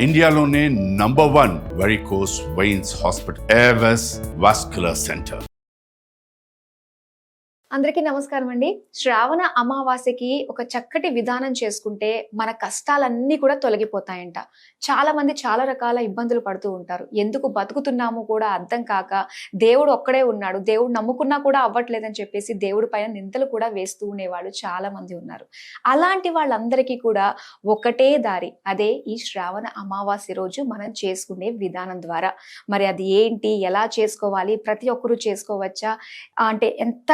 ఇండియాలోనే number 1 varicose veins hospital Avis vascular centre. అందరికీ నమస్కారం అండి. శ్రావణ అమావాస్యకి ఒక చక్కటి విధానం చేసుకుంటే మన కష్టాలన్నీ కూడా తొలగిపోతాయంట. చాలా మంది చాలా రకాల ఇబ్బందులు పడుతూ ఉంటారు. ఎందుకు బతుకుతున్నామో కూడా అర్థం కాక దేవుడు ఒక్కడే ఉన్నాడు, దేవుడు నమ్ముకున్నా కూడా అవ్వట్లేదని చెప్పేసి దేవుడి పైన నిందలు కూడా వేస్తూ ఉండేవాళ్ళు చాలా మంది ఉన్నారు. అలాంటి వాళ్ళందరికీ కూడా ఒకటే దారి, అదే ఈ శ్రావణ అమావాస్య రోజు మనం చేసుకునే విధానం ద్వారా. మరి అది ఏంటి, ఎలా చేసుకోవాలి, ప్రతి ఒక్కరూ చేసుకోవచ్చా, అంటే ఎంత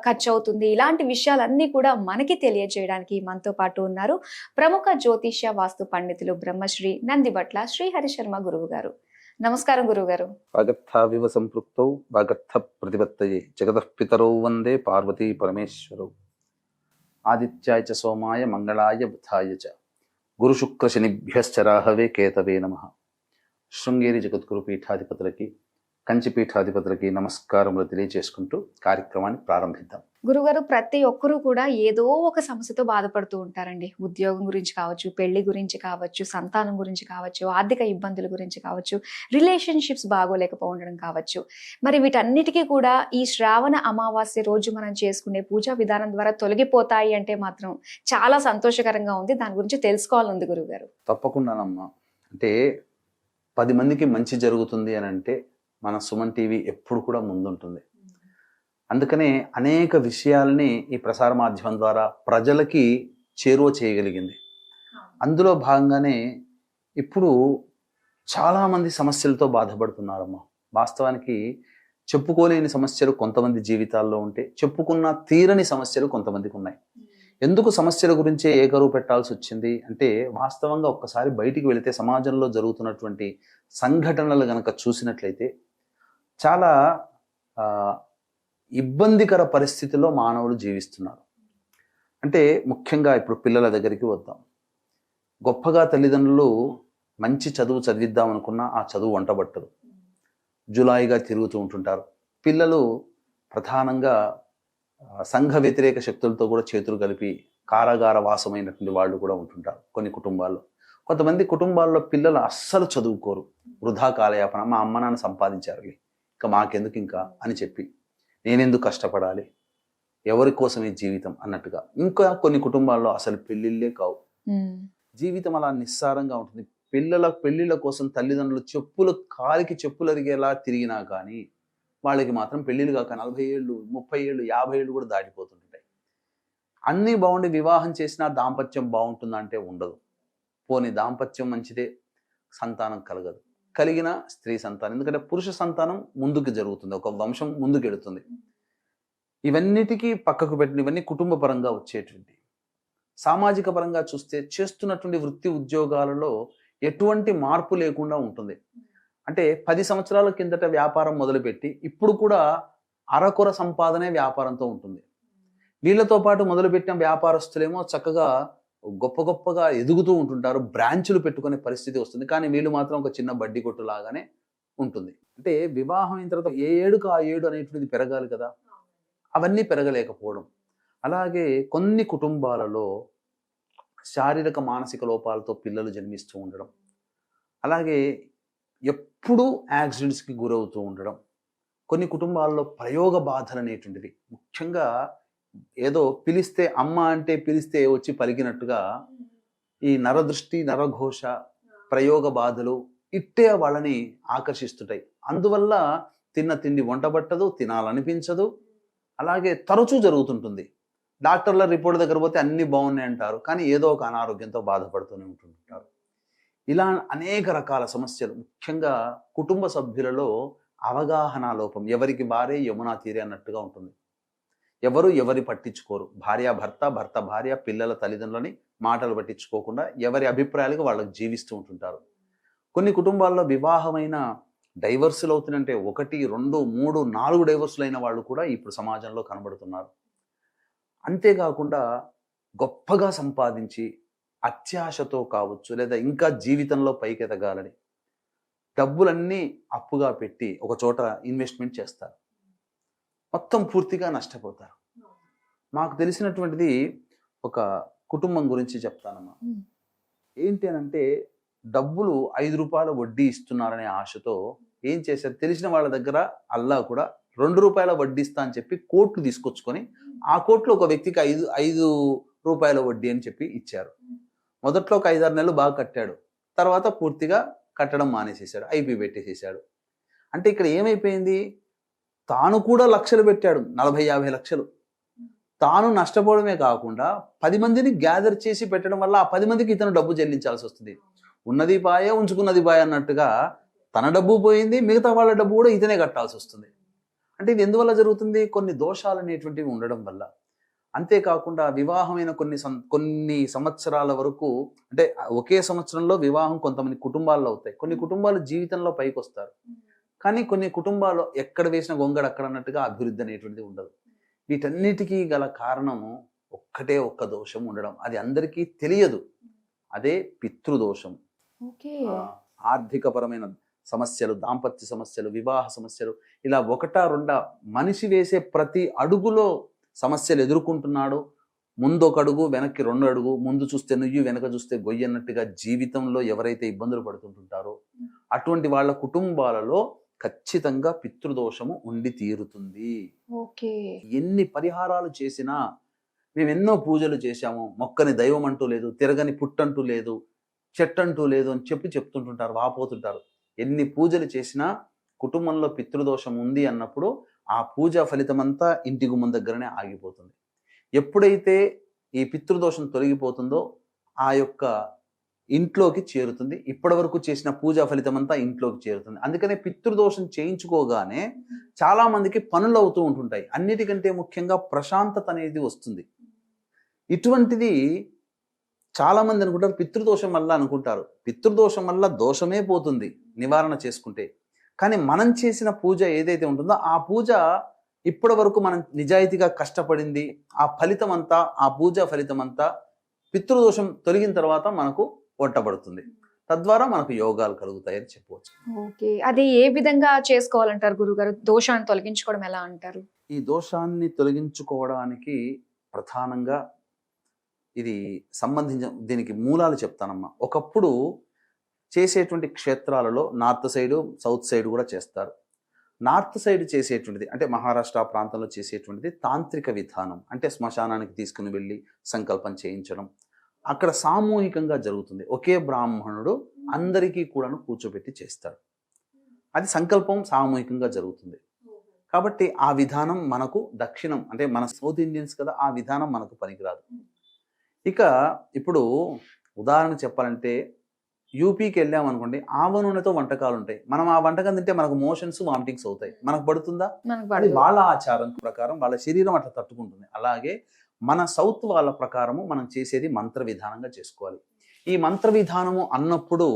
ఖర్చు అవుతుంది, ఇలాంటి విషయాలన్నీ కూడా మనకి తెలియజేయడానికి మనతో పాటు ఉన్నారు ప్రముఖ జ్యోతిష్య వాస్తు పండితులు బ్రహ్మశ్రీ నందిబట్ల శ్రీహరి శర్మ గురువు గారు. నమస్కారం గురువు గారు. వాగర్థావివ సంపృక్తౌ వాగర్థ ప్రతిపత్తయే జగతః పితరౌ వందే పార్వతీ పరమేశ్వరౌ. ఆదిత్యాయ చ సోమాయ మంగళాయ బుధాయ చ గురు శుక్ర శనిభ్యశ్చ రాహవే కేతవే నమః. శృంగేరి జగద్గురు పీఠాధిపతులకి, కంచి పీఠాధిపతులకి నమస్కారములు తెలియజేసుకుంటూ కార్యక్రమాన్ని ప్రారంభిద్దాం. గురుగారు, ప్రతి ఒక్కరూ కూడా ఏదో ఒక సమస్యతో బాధపడుతూ ఉంటారండి. ఉద్యోగం గురించి కావచ్చు, పెళ్లి గురించి కావచ్చు, సంతానం గురించి కావచ్చు, ఆర్థిక ఇబ్బందుల గురించి కావచ్చు, రిలేషన్షిప్స్ బాగోలేకపోవడం కావచ్చు. మరి వీటన్నిటికీ కూడా ఈ శ్రావణ అమావాస్య రోజు మనం చేసుకునే పూజా విధానం ద్వారా తొలగిపోతాయి అంటే మాత్రం చాలా సంతోషకరంగా ఉంది. దాని గురించి తెలుసుకోవాలంది గురుగారు. తప్పకుండానమ్మా. అంటే 10 మందికి మంచి జరుగుతుంది అని అంటే మన సుమన్ టీవీ ఎప్పుడు కూడా ముందుంటుంది. అందుకనే అనేక విషయాల్ని ఈ ప్రసార మాధ్యమం ద్వారా ప్రజలకి చేరువ చేయగలిగింది. అందులో భాగంగానే ఇప్పుడు చాలామంది సమస్యలతో బాధపడుతున్నారమ్మా. వాస్తవానికి చెప్పుకోలేని సమస్యలు కొంతమంది జీవితాల్లో ఉంటే, చెప్పుకున్న తీరని సమస్యలు కొంతమందికి ఉన్నాయి. ఎందుకు సమస్యల గురించే ఏకరువు పెట్టాల్సి వచ్చింది అంటే, వాస్తవంగా ఒక్కసారి బయటికి వెళితే సమాజంలో జరుగుతున్నటువంటి సంఘటనలు గనక చూసినట్లయితే చాలా ఇబ్బందికర పరిస్థితిలో మానవులు జీవిస్తున్నారు. అంటే ముఖ్యంగా ఇప్పుడు పిల్లల దగ్గరికి వద్దాం. గొప్పగా తల్లిదండ్రులు మంచి చదువు చదివిద్దాం అనుకున్నా ఆ చదువు వంటబట్టదు. జులాయిగా తిరుగుతూ ఉంటుంటారు. పిల్లలు ప్రధానంగా సంఘ వ్యతిరేక శక్తులతో కూడా చేతులు కలిపి కారాగార వాసమైనటువంటి వాళ్ళు కూడా ఉంటుంటారు కొన్ని కుటుంబాల్లో. కొంతమంది కుటుంబాల్లో పిల్లలు అస్సలు చదువుకోరు, వృధా కాలయాపన, మా అమ్మ నాన్న సంపాదించారు, ఇంకా మాకెందుకు ఇంకా అని చెప్పి, నేనెందుకు కష్టపడాలి, ఎవరి కోసమే జీవితం అన్నట్టుగా. ఇంకా కొన్ని కుటుంబాల్లో అసలు పెళ్ళిళ్ళే కావు, జీవితం అలా నిస్సారంగా ఉంటుంది. పెళ్ళిళ్ళ కోసం తల్లిదండ్రులు కాలికి చెప్పులు అరిగేలా తిరిగినా కానీ వాళ్ళకి మాత్రం పెళ్ళిళ్ళు కాక 40 ఏళ్ళు, 30 ఏళ్ళు, 50 ఏళ్ళు కూడా దాటిపోతుంటాయి. అన్నీ బాగుండి వివాహం చేసినా దాంపత్యం బాగుంటుందా అంటే ఉండదు. పోనీ దాంపత్యం మంచిదే, సంతానం కలగదు. కలిగిన స్త్రీ సంతానం, ఎందుకంటే పురుష సంతానం ముందుకు జరుగుతుంది, ఒక వంశం ముందుకు వెళుతుంది. ఇవన్నిటికీ పక్కకు పెట్టిన, ఇవన్నీ కుటుంబ పరంగా వచ్చేటువంటి. సామాజిక పరంగా చూస్తే చేస్తున్నటువంటి వృత్తి ఉద్యోగాలలో ఎటువంటి మార్పు లేకుండా ఉంటుంది. అంటే 10 సంవత్సరాల కిందట వ్యాపారం మొదలుపెట్టి ఇప్పుడు కూడా అరకొర సంపాదనే వ్యాపారంతో ఉంటుంది. వీళ్ళతో పాటు మొదలుపెట్టిన వ్యాపారస్తులేమో చక్కగా గొప్పగా ఎదుగుతూ ఉంటుంటారు, బ్రాంచులు పెట్టుకునే పరిస్థితి వస్తుంది. కానీ వీళ్ళు మాత్రం ఒక చిన్న బడ్డీ కొట్టు లాగానే ఉంటుంది. అంటే వివాహం అయిన తర్వాత ఏ ఏడుకు ఆ ఏడు అనేటువంటిది పెరగాలి కదా, అవన్నీ పెరగలేకపోవడం. అలాగే కొన్ని కుటుంబాలలో శారీరక మానసిక లోపాలతో పిల్లలు జన్మిస్తూ ఉండడం, అలాగే ఎప్పుడూ యాక్సిడెంట్స్కి గురవుతూ ఉండడం, కొన్ని కుటుంబాల్లో ప్రయోగ బాధలు అనేటువంటివి, ముఖ్యంగా ఏదో పిలిస్తే అమ్మ అంటే పిలిస్తే వచ్చి పలికినట్టుగా ఈ నరదృష్టి, నరఘోష, ప్రయోగ బాధలు ఇట్టే వాళ్ళని ఆకర్షిస్తుంటాయి. అందువల్ల తిన్న తిండి వంటబట్టదు, తినాలనిపించదు. అలాగే తరచూ జరుగుతుంటుంది. డాక్టర్ల రిపోర్ట్ దగ్గర పోతే అన్నీ బాగున్నాయి అంటారు, కానీ ఏదో ఒక అనారోగ్యంతో బాధపడుతూనే ఉంటుంటారు. ఇలా అనేక రకాల సమస్యలు, ముఖ్యంగా కుటుంబ సభ్యులలో అవగాహన లోపం, ఎవరికి వారే యమునా తీరే అన్నట్టుగా ఉంటుంది. ఎవరి పట్టించుకోరు. భార్య భర్త, భర్త భార్య, పిల్లల తల్లిదండ్రులని మాటలు పట్టించుకోకుండా ఎవరి అభిప్రాయాలకు వాళ్ళకి జీవిస్తూ ఉంటుంటారు. కొన్ని కుటుంబాల్లో వివాహమైన డైవర్సులు అవుతుందంటే 1, 2, 3, 4 డైవర్సులు అయిన వాళ్ళు కూడా ఇప్పుడు సమాజంలో కనబడుతున్నారు. అంతేకాకుండా గొప్పగా సంపాదించి అత్యాశతో కావచ్చు, లేదా ఇంకా జీవితంలో పైకెదగాలని డబ్బులన్నీ అప్పుగా పెట్టి ఒక చోట ఇన్వెస్ట్మెంట్ చేస్తారు, మొత్తం పూర్తిగా నష్టపోతారు. మాకు తెలిసినటువంటిది ఒక కుటుంబం గురించి చెప్తానమ్మా. ఏంటి అని అంటే, డబ్బులు 5 రూపాయల వడ్డీ ఇస్తున్నారనే ఆశతో ఏం చేశారు, తెలిసిన వాళ్ళ దగ్గర అల్లా కూడా 2 రూపాయల వడ్డీ ఇస్తా అని చెప్పి కోట్లు తీసుకొచ్చుకొని ఆ కోట్లు ఒక వ్యక్తికి 5 రూపాయల వడ్డీ అని చెప్పి ఇచ్చారు. మొదట్లో ఒక 5-6 నెలలు బాగా కట్టాడు, తర్వాత పూర్తిగా కట్టడం మానేసేసాడు, ఐపీ పెట్టేసేసాడు. అంటే ఇక్కడ ఏమైపోయింది, తాను కూడా లక్షలు పెట్టాడు, 40-50 లక్షలు. తాను నష్టపోవడమే కాకుండా 10 మందిని గ్యాదర్ చేసి పెట్టడం వల్ల ఆ 10 మందికి ఇతను డబ్బు చెల్లించాల్సి వస్తుంది. ఉన్నది పాయే ఉంచుకున్నది పాయ అన్నట్టుగా తన డబ్బు పోయింది, మిగతా వాళ్ళ డబ్బు కూడా ఇతనే కట్టాల్సి వస్తుంది. అంటే ఇది ఎందువల్ల జరుగుతుంది, కొన్ని దోషాలు అనేటువంటివి ఉండడం వల్ల. అంతేకాకుండా వివాహమైన కొన్ని సంవత్సరాల వరకు, అంటే ఒకే సంవత్సరంలో వివాహం కొంతమంది కుటుంబాల్లో అవుతాయి, కొన్ని కుటుంబాలు జీవితంలో పైకి వస్తారు, కానీ కొన్ని కుటుంబాలు ఎక్కడ వేసిన గొంగడు అక్కడ అన్నట్టుగా అభివృద్ధి అనేటువంటిది ఉండదు. వీటన్నిటికీ గల కారణము ఒక్క దోషం ఉండడం, అది అందరికీ తెలియదు. అదే పితృదోషం. ఆర్థికపరమైన సమస్యలు, దాంపత్య సమస్యలు, వివాహ సమస్యలు, ఇలా 1-2 మనిషి వేసే ప్రతి అడుగులో సమస్యలు ఎదుర్కొంటున్నాడు. ముందు 1 అడుగు, వెనక్కి 2 అడుగు, ముందు చూస్తే నుయ్యి, వెనక చూస్తే గొయ్యి అన్నట్టుగా జీవితంలో ఎవరైతే ఇబ్బందులు పడుతుంటారో అటువంటి వాళ్ళ కుటుంబాలలో ఖచ్చితంగా పితృదోషము ఉండి తీరుతుంది. ఎన్ని పరిహారాలు చేసినా, మేము ఎన్నో పూజలు చేశాము, మొక్కని దైవం అంటూ లేదు, తిరగని పుట్టంటూ లేదు, చెట్టంటూ లేదు అని చెప్తుంటుంటారు, వాపోతుంటారు. ఎన్ని పూజలు చేసినా కుటుంబంలో పితృదోషం ఉంది అన్నప్పుడు ఆ పూజా ఫలితం అంతా ఇంటి గుమ్మం దగ్గరనే ఆగిపోతుంది. ఎప్పుడైతే ఈ పితృదోషం తొలగిపోతుందో ఆ యొక్క ఇంట్లోకి చేరుతుంది, ఇప్పటి వరకు చేసిన పూజా ఫలితం అంతా ఇంట్లోకి చేరుతుంది. అందుకనే పితృదోషం చేయించుకోగానే చాలా మందికి పనులు అవుతూ ఉంటుంటాయి, అన్నిటికంటే ముఖ్యంగా ప్రశాంతత అనేది వస్తుంది. ఇటువంటిది చాలా మంది అనుకుంటారు పితృదోషం వల్ల అనుకుంటారు, పితృదోషం వల్ల దోషమే పోతుంది నివారణ చేసుకుంటే. కానీ మనం చేసిన పూజ ఏదైతే ఉంటుందో ఆ పూజ ఇప్పటి వరకు మనం నిజాయితీగా కష్టపడింది, ఆ ఫలితం అంతా, ఆ పూజా ఫలితం అంతా పితృదోషం తొలగిన తర్వాత మనకు వంటబడుతుంది. తద్వారా మనకు యోగాలు కలుగుతాయని చెప్పవచ్చు. ఓకే, అది ఏ విధంగా చేసుకోవాలంటారు గురుగారు? దోషాన్ని తొలగించుకోవడం ఎలా అంటారు? ఈ దోషాన్ని తొలగించుకోవడానికి ప్రధానంగా ఇది దీనికి మూలాలు చెప్తానమ్మా. ఒకప్పుడు చేసేటువంటి క్షేత్రాలలో నార్త్ సైడ్, సౌత్ సైడ్ కూడా చేస్తారు. నార్త్ సైడ్ చేసేటువంటిది, అంటే మహారాష్ట్ర ప్రాంతంలో చేసేటువంటిది తాంత్రిక విధానం. అంటే శ్మశానానికి తీసుకుని వెళ్ళి సంకల్పం చేయించడం, అక్కడ సామూహికంగా జరుగుతుంది. ఒకే బ్రాహ్మణుడు అందరికీ కూడాను కూర్చోబెట్టి చేస్తాడు, అది సంకల్పం సామూహికంగా జరుగుతుంది. కాబట్టి ఆ విధానం మనకు దక్షిణం, అంటే మన సౌత్ ఇండియన్స్ కదా, ఆ విధానం మనకు పనికిరాదు. ఇక ఇప్పుడు ఉదాహరణ చెప్పాలంటే యూపీకి వెళ్ళామనుకోండి, ఆవ నూనెతో వంటకాలు ఉంటాయి. మనం ఆ వంటకం తింటే మనకు మోషన్స్, వామిటింగ్స్ అవుతాయి. మనకు పడుతుందా? అది వాళ్ళ ఆచారం ప్రకారం వాళ్ళ శరీరం అట్లా తట్టుకుంటుంది. అలాగే మన సౌత్ వాళ్ళ ప్రకారము మనం చేసేది మంత్ర విధానంగా చేసుకోవాలి. ఈ మంత్ర విధానము అన్నప్పుడు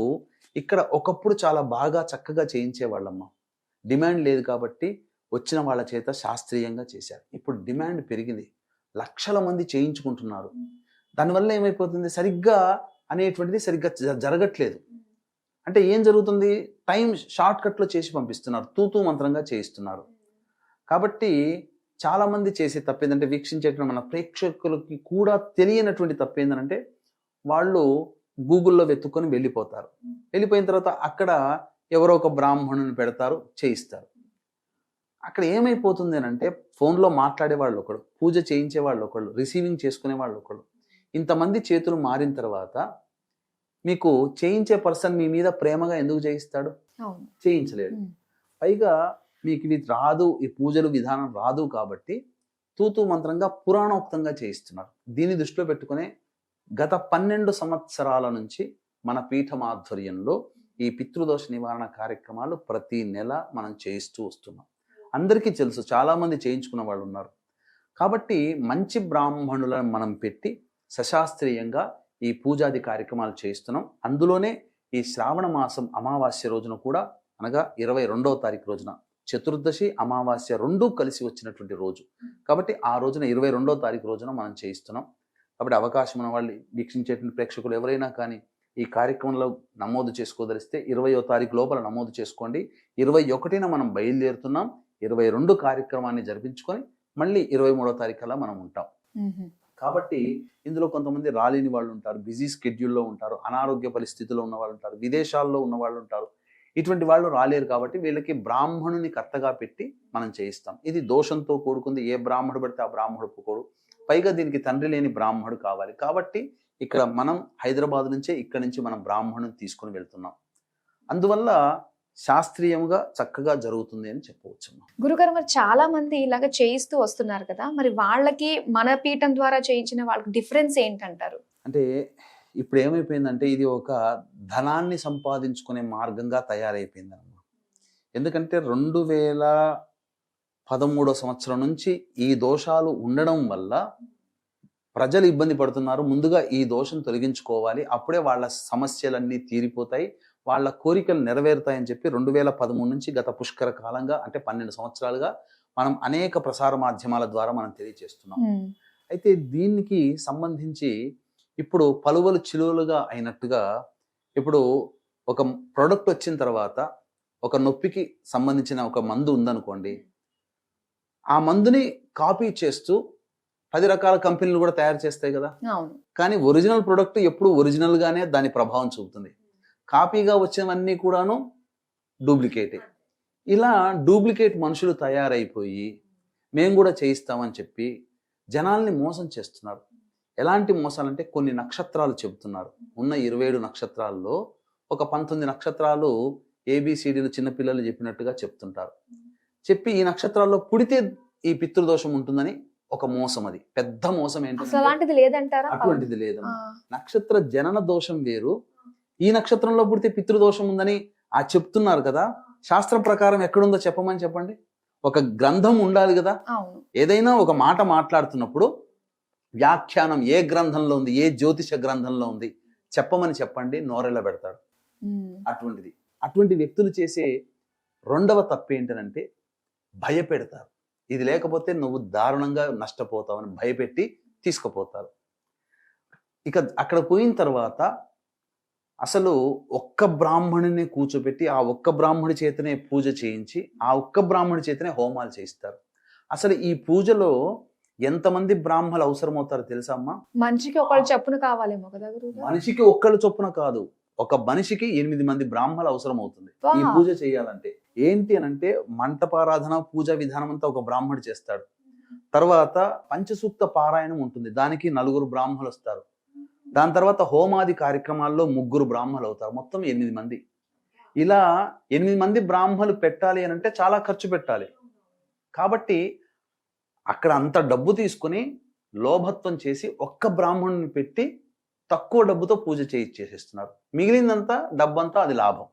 ఇక్కడ ఒకప్పుడు చాలా బాగా చక్కగా చేయించేవాళ్ళమ్మ. డిమాండ్ లేదు కాబట్టి వచ్చిన వాళ్ళ చేత శాస్త్రీయంగా చేశారు. ఇప్పుడు డిమాండ్ పెరిగింది, లక్షల మంది చేయించుకుంటున్నారు. దానివల్ల ఏమైపోతుంది, సరిగ్గా అనేటువంటిది సరిగ్గా జరగట్లేదు. అంటే ఏం జరుగుతుంది, టైం షార్ట్ కట్లో చేసి పంపిస్తున్నారు, తూతూ మంత్రంగా చేయిస్తున్నారు. కాబట్టి చాలామంది చేసే తప్పేందంటే, వీక్షించేటువంటి మన ప్రేక్షకులకి కూడా తెలియనటువంటి తప్పేందంటే, వాళ్ళు గూగుల్లో వెతుక్కొని వెళ్ళిపోతారు. వెళ్ళిపోయిన తర్వాత అక్కడ ఎవరో ఒక బ్రాహ్మణుని పెడతారు, చేయిస్తారు. అక్కడ ఏమైపోతుంది అంటే, ఫోన్లో మాట్లాడే వాళ్ళు ఒకడు, పూజ చేయించే వాళ్ళు ఒకళ్ళు, రిసీవింగ్ చేసుకునే వాళ్ళు ఒకళ్ళు. ఇంతమంది చేతులు మారిన తర్వాత మీకు చేయించే పర్సన్ మీ మీద ప్రేమగా ఎందుకు చేయిస్తాడు? చేయించలేడు. పైగా మీకు ఇది రాదు, ఈ పూజలు విధానం రాదు కాబట్టి తూతూ మంత్రంగా పురాణోక్తంగా చేయిస్తున్నారు. దీన్ని దృష్టిలో పెట్టుకునే గత 12 సంవత్సరాల నుంచి మన పీఠం ఆధ్వర్యంలో ఈ పితృదోష నివారణ కార్యక్రమాలు ప్రతి నెల మనం చేయిస్తూ వస్తున్నాం. అందరికీ తెలుసు, చాలామంది చేయించుకున్న వాళ్ళు ఉన్నారు. కాబట్టి మంచి బ్రాహ్మణులను మనం పెట్టి సశాస్త్రీయంగా ఈ పూజాది కార్యక్రమాలు చేయిస్తున్నాం. అందులోనే ఈ శ్రావణ మాసం అమావాస్య రోజున కూడా, అనగా 22వ తారీఖు రోజున, చతుర్దశి అమావాస్య రెండూ కలిసి వచ్చినటువంటి రోజు కాబట్టి ఆ రోజున 22వ తారీఖు రోజున మనం చేయిస్తున్నాం. కాబట్టి అవకాశం ఉన్న వాళ్ళు, వీక్షించేటువంటి ప్రేక్షకులు ఎవరైనా కానీ ఈ కార్యక్రమంలో నమోదు చేసుకోదలిస్తే 20వ తారీఖు లోపల నమోదు చేసుకోండి. 21న మనం బయలుదేరుతున్నాం. 22 కార్యక్రమాన్ని జరిపించుకొని మళ్ళీ 23వ తారీఖు అలా మనం ఉంటాం. కాబట్టి ఇందులో కొంతమంది రాలేని వాళ్ళు ఉంటారు, బిజీ స్కెడ్యూల్లో ఉంటారు, అనారోగ్య పరిస్థితుల్లో ఉన్న వాళ్ళు ఉంటారు, విదేశాల్లో ఉన్న వాళ్ళు ఉంటారు. ఇటువంటి వాళ్ళు రాలేరు కాబట్టి వీళ్ళకి బ్రాహ్మణుని కర్తగా పెట్టి మనం చేయిస్తాం. ఇది దోషంతో కూడుకుంది. ఏ బ్రాహ్మడు పడితే ఆ బ్రాహ్మడు ఒప్పుకోడు. పైగా దీనికి తండ్రి లేని బ్రాహ్మడు కావాలి. కాబట్టి ఇక్కడ మనం హైదరాబాద్ నుంచే ఇక్కడి నుంచి మనం బ్రాహ్మణుని తీసుకుని వెళ్తున్నాం. అందువల్ల శాస్త్రీయంగా చక్కగా జరుగుతుంది అని చెప్పవచ్చు. గురుగారు, మరి చాలా మంది ఇలాగ చేయిస్తూ వస్తున్నారు కదా, మరి వాళ్ళకి మన పీఠం ద్వారా చేయించిన వాళ్ళకి డిఫరెన్స్ ఏంటంటారు? అంటే ఇప్పుడు ఏమైపోయిందంటే ఇది ఒక ధనాన్ని సంపాదించుకునే మార్గంగా తయారైపోయిందన్నమాట. ఎందుకంటే 2013 సంవత్సరం నుంచి ఈ దోషాలు ఉండడం వల్ల ప్రజలు ఇబ్బంది పడుతున్నారు. ముందుగా ఈ దోషం తొలగించుకోవాలి, అప్పుడే వాళ్ళ సమస్యలన్నీ తీరిపోతాయి, వాళ్ళ కోరికలు నెరవేరుతాయని చెప్పి 2013 నుంచి గత పుష్కర కాలంగా అంటే 12 సంవత్సరాలుగా మనం అనేక ప్రసార మాధ్యమాల ద్వారా మనం తెలియజేస్తున్నాం. అయితే దీనికి సంబంధించి ఇప్పుడు పలువలు చిలువలుగా అయినట్టుగా ఇప్పుడు ఒక ప్రోడక్ట్ వచ్చిన తర్వాత ఒక నొప్పికి సంబంధించిన ఒక మందు ఉందనుకోండి, ఆ మందుని కాపీ చేస్తూ 10 రకాల కంపెనీలు కూడా తయారు చేస్తాయి కదా. కానీ ఒరిజినల్ ప్రోడక్ట్ ఎప్పుడు ఒరిజినల్ గానే దాని ప్రభావం చూపుతుంది. కాపీగా వచ్చినవన్నీ కూడాను డూప్లికేటే. ఇలా డూప్లికేట్ మనుషులు తయారైపోయి మేము కూడా చేయిస్తామని చెప్పి జనాల్ని మోసం చేస్తున్నారు. ఎలాంటి మోసాలంటే కొన్ని నక్షత్రాలు చెబుతున్నారు. ఉన్న 27 నక్షత్రాల్లో ఒక 19 నక్షత్రాలు ఏబిసిడీలు చిన్నపిల్లలు చెప్పినట్టుగా చెప్తుంటారు. చెప్పి ఈ నక్షత్రాల్లో పుడితే ఈ పితృదోషం ఉంటుందని ఒక మోసం. అది పెద్ద మోసం. ఏంటంటే అలాంటిది లేదంటారా? అటువంటిది లేదు. నక్షత్ర జనన దోషం వేరు, ఈ నక్షత్రంలో పుడితే పితృదోషం ఉందని చెప్తున్నారు కదా. శాస్త్రం ప్రకారం ఎక్కడుందో చెప్పండి. ఒక గ్రంథం ఉండాలి కదా. ఏదైనా ఒక మాట మాట్లాడుతున్నప్పుడు వ్యాఖ్యానం ఏ గ్రంథంలో ఉంది, ఏ జ్యోతిష గ్రంథంలో ఉంది చెప్పమని చెప్పండి, నోరెళ్ళ పెడతాడు. అటువంటి వ్యక్తులు చేసే రెండవ తప్పు ఏంటంటే భయపెడతారు. ఇది లేకపోతే నువ్వు దారుణంగా నష్టపోతావని భయపెట్టి తీసుకుపోతారు. ఇక అక్కడ పోయిన తర్వాత అసలు ఒక్క బ్రాహ్మణుని కూర్చోబెట్టి ఆ ఒక్క బ్రాహ్మణి చేతనే పూజ చేయించి ఆ ఒక్క బ్రాహ్మణి చేతనే హోమాలు చేయిస్తారు. అసలు ఈ పూజలో ఎంతమంది బ్రాహ్మణులు అవసరమవుతారో తెలుసా అమ్మా? మనిషికి ఒకళ్ళు చొప్పున కావాలేమో కదా గురువు? మనిషికి ఒక్కళ్ళు చొప్పున కాదు, ఒక మనిషికి 8 మంది బ్రాహ్మణులు అవసరం అవుతుంది ఈ పూజ చేయాలంటే. ఏంటి అనంటే మంటపారాధన పూజా విధానం అంతా ఒక బ్రాహ్మణుడు చేస్తాడు. తర్వాత పంచసూక్త పారాయణం ఉంటుంది, దానికి 4 బ్రాహ్మణులు వస్తారు. దాని తర్వాత హోమాది కార్యక్రమాల్లో 3 బ్రాహ్మణులు అవుతారు, మొత్తం 8 మంది. ఇలా 8 మంది బ్రాహ్మణులు పెట్టాలి అని అంటే చాలా ఖర్చు పెట్టాలి. కాబట్టి అక్కడ అంత డబ్బు తీసుకుని లోభత్వం చేసి ఒక్క బ్రాహ్మణుని పెట్టి తక్కువ డబ్బుతో పూజ చేసేస్తున్నారు. మిగిలిందంతా డబ్బంతా అది లాభం.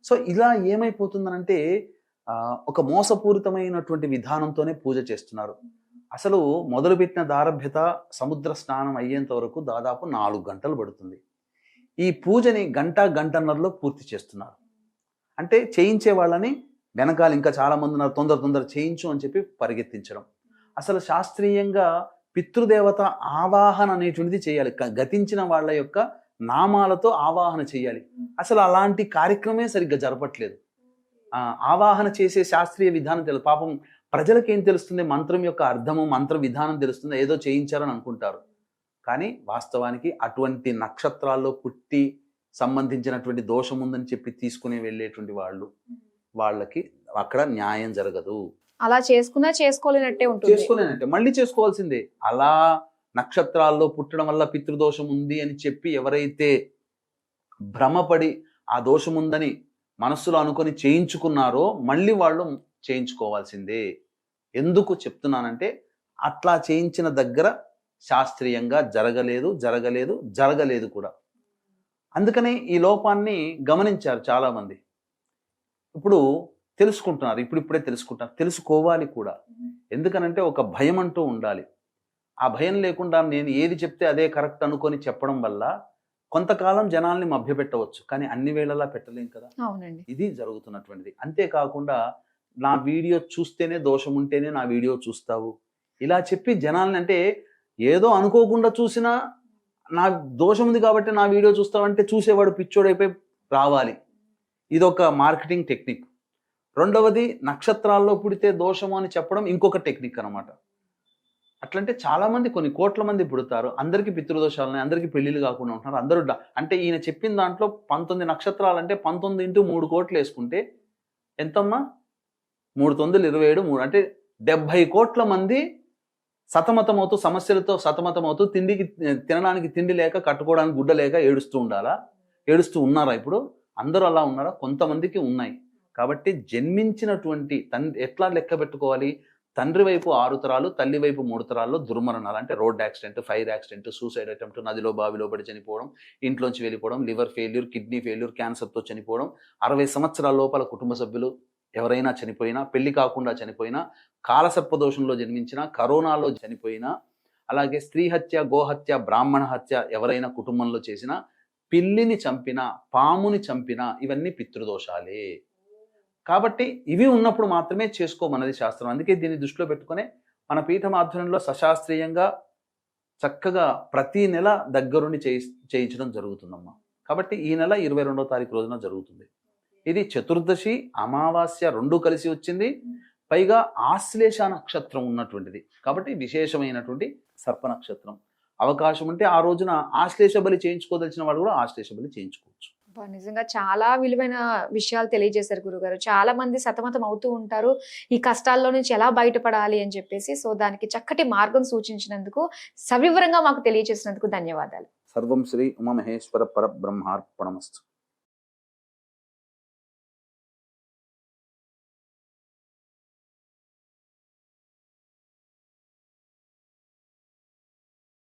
సో ఇలా ఏమైపోతుందనంటే ఒక మోసపూరితమైనటువంటి విధానంతోనే పూజ చేస్తున్నారు. అసలు మొదలుపెట్టిన దారభ్యత సముద్ర స్నానం అయ్యేంత వరకు దాదాపు 4 గంటలు పడుతుంది. ఈ పూజని గంటన్నరలో పూర్తి చేస్తున్నారు. అంటే చేయించే వాళ్ళని వెనకాల ఇంకా చాలా మంది ఉన్నారు, తొందర చేయించు అని చెప్పి పరిగెత్తించడం. అసలు శాస్త్రీయంగా పితృదేవత ఆవాహన అనేటువంటిది చేయాలి. గతించిన వాళ్ళ యొక్క నామాలతో ఆవాహన చేయాలి. అసలు అలాంటి కార్యక్రమే సరిగ్గా జరపట్లేదు. ఆవాహన చేసే శాస్త్రీయ విధానం తెలుసు. పాపం ప్రజలకు ఏం తెలుస్తుంది? మంత్రం యొక్క అర్థము, మంత్ర విధానం తెలుస్తుంది, ఏదో చేయించారని అనుకుంటారు. కానీ వాస్తవానికి అటువంటి నక్షత్రాల్లో పుట్టి సంబంధించినటువంటి దోషం ఉందని చెప్పి తీసుకుని వెళ్ళేటువంటి వాళ్ళకి అక్కడ న్యాయం జరగదు. అలా చేసుకున్నా చేసుకోలేనట్టే ఉంటుంది. మళ్ళీ చేసుకోవాల్సిందే. అలా నక్షత్రాల్లో పుట్టడం వల్ల పితృదోషం ఉంది అని చెప్పి ఎవరైతే భ్రమపడి ఆ దోషం ఉందని మనస్సులో అనుకొని చేయించుకున్నారో మళ్ళీ వాళ్ళు చేయించుకోవాల్సిందే. ఎందుకు చెప్తున్నానంటే అట్లా చేయించిన దగ్గర శాస్త్రీయంగా జరగలేదు కూడా. అందుకనే ఈ లోపాన్ని గమనించారు చాలామంది. ఇప్పుడు తెలుసుకుంటున్నారు, ఇప్పుడిప్పుడే తెలుసుకోవాలి కూడా. ఎందుకనంటే ఒక భయం అంటూ ఉండాలి. ఆ భయం లేకుండా నేను ఏది చెప్తే అదే కరెక్ట్ అనుకొని చెప్పడం వల్ల కొంతకాలం జనాల్ని మభ్యపెట్టవచ్చు, కానీ అన్ని వేళలా పెట్టలేం కదా. అవునండి, ఇది జరుగుతున్నటువంటిది. అంతేకాకుండా నా వీడియో చూస్తేనే దోషం ఉంటేనే నా వీడియో చూస్తావు ఇలా చెప్పి జనాల్ని, అంటే ఏదో అనుకోకుండా చూసినా నా దోషం ఉంది కాబట్టి నా వీడియో చూస్తావంటే చూసేవాడు పిచ్చోడైపోయి రావాలి. ఇదొక మార్కెటింగ్ టెక్నిక్. రెండవది నక్షత్రాల్లో పుడితే దోషము అని చెప్పడం ఇంకొక టెక్నిక్ అన్నమాట. అట్లంటే చాలా మంది కొన్ని కోట్ల మంది పుడతారు, అందరికీ పితృదోషాలు ఉన్నాయి, అందరికీ పెళ్లిళ్ళు కాకుండా ఉంటున్నారు, అందరూ అంటే ఈయన చెప్పిన దాంట్లో 19 నక్షత్రాలు అంటే 19 ఇంటూ 3 కోట్లు వేసుకుంటే ఎంతమ్మా, 3 తొమ్మిదిలు 27, 3 అంటే 70 కోట్ల మంది సతమతమవుతూ, సమస్యలతో సతమతమవుతూ, తినడానికి తిండి లేక, కట్టుకోవడానికి గుడ్డ లేక ఏడుస్తూ ఉన్నారా? ఇప్పుడు అందరూ అలా ఉన్నారా? కొంతమందికి ఉన్నాయి. కాబట్టి జన్మించినటువంటి ఎట్లా లెక్క పెట్టుకోవాలి? తండ్రి వైపు 6 తరాలు, తల్లి వైపు 3 తరాల్లో దుర్మరణాలు, అంటే road accident, fire accident, suicide attempt, నదిలో బావిలో పడి చనిపోవడం, ఇంట్లోంచి వెళ్ళిపోవడం, లివర్ ఫెయిల్యూర్, కిడ్నీ ఫెయిల్యూర్, క్యాన్సర్తో చనిపోవడం, 60 సంవత్సరాల లోపల కుటుంబ సభ్యులు ఎవరైనా చనిపోయినా, పెళ్లి కాకుండా చనిపోయినా, కాలసర్పదోషంలో జన్మించినా, కరోనాలో చనిపోయినా, అలాగే స్త్రీ హత్య, గోహత్య, బ్రాహ్మణ హత్య ఎవరైనా కుటుంబంలో చేసినా, పిల్లిని చంపినా, పాముని చంపినా, ఇవన్నీ పితృదోషాలే. కాబట్టి ఇవి ఉన్నప్పుడు మాత్రమే చేసుకోమన్నది శాస్త్రం. అందుకే దీన్ని దృష్టిలో పెట్టుకునే మన పీఠం ఆధ్వర్యంలో సశాస్త్రీయంగా చక్కగా ప్రతి నెల దగ్గరుండి చేయించడం జరుగుతుందమ్మా. కాబట్టి ఈ నెల 22వ తారీఖు రోజున జరుగుతుంది. ఇది చతుర్దశి, అమావాస్య 2 కలిసి వచ్చింది, పైగా ఆశ్లేష నక్షత్రం ఉన్నటువంటిది. కాబట్టి విశేషమైనటువంటి సర్ప నక్షత్రం. అవకాశం ఉంటే ఆ రోజున ఆశ్లేష బలి చేయించుకోదలిచిన వాళ్ళు కూడా ఆశ్లేష బలి చేయించుకోవచ్చు. నిజంగా చాలా విలువైన విషయాలు తెలియజేశారు గురుగారు. చాలా మంది సతమతం అవుతూ ఉంటారు ఈ కష్టాల్లో నుంచి ఎలా బయటపడాలి అని చెప్పేసి. సో దానికి చక్కటి మార్గం సూచించినందుకు, సవివరంగా మాకు తెలియజేసినందుకు ధన్యవాదాలు. సర్వం శ్రీ ఉమామహేశ్వర పరబ్రహ్మార్పణమస్తు.